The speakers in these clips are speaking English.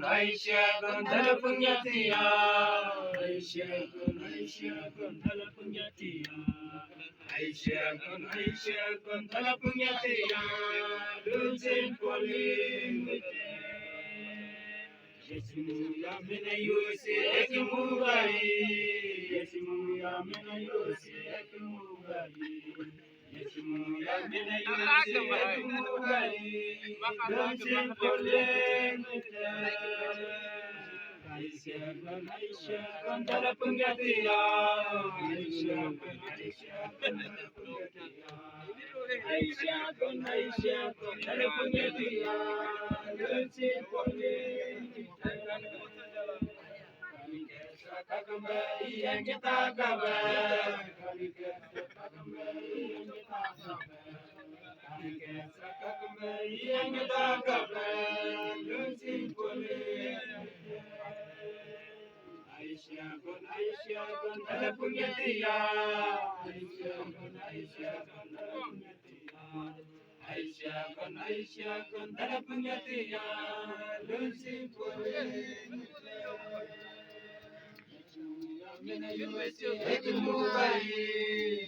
Aisha kon talapunyatia, Aisha kon talapunyatia, Aisha kon talapunyatia, losing calling. Yesimu ya mena yose ekimugai, Yesimu ya mena yose ekimugai, Yesimu ya mena yose ekimugai, losing calling. Aisha kon talapunyatia, Aisha kon talapunyatia, Aisha kon talapunyatia, losing calling. Kakamba yang kita kabar, kakamba yang kita kabar, losing calling. Aisha kon talapunyatia, Aisha kon talapunyatia, Aisha kon talapunyatia, losing calling. Mena yose ekimugai,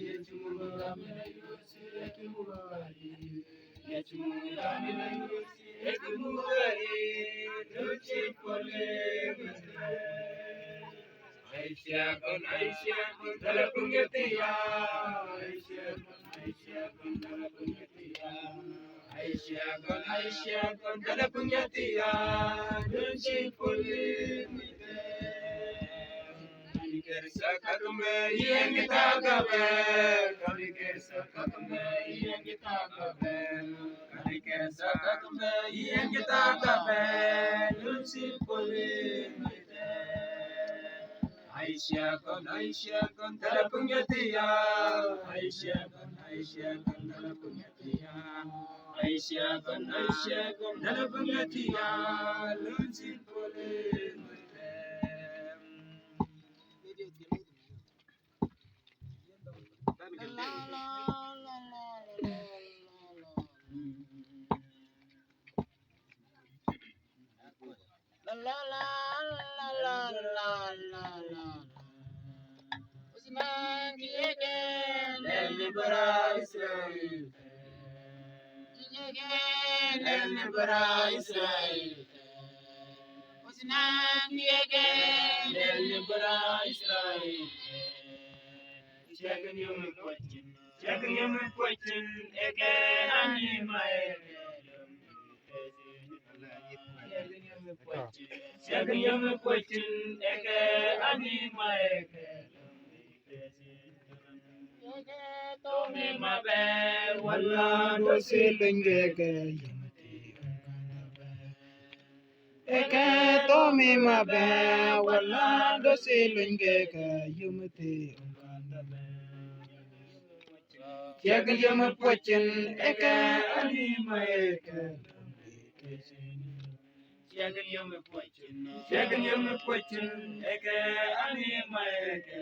Yechimura mena yose ekimugai, Yechimura mena yose ekimugai, losing calling. Aisha kon talapunyatia, Aisha kon talapunyatia, Aisha kon talapunyatia, losing calling. Kalikersa kakumbe yang kita kabar, Kalikersa kakumbe yang kita kabar, Kalikersa kakumbe yang kita kabar, losing calling. Aisha kon talapunyatia, Aisha kon talapunyatia, Aisha kon talapunyatia, losing calling. El libera Israel, el libera Israel, el libera Israel. Checking you me question, again, animal. Checking you me question, again, animal. Tome mabe, wala dosi lingege eke tome mabe, wala dosi lingege yumati unkanda. Jaga yama pochin eke anima eke. Jaga yama pochin eke anima eke.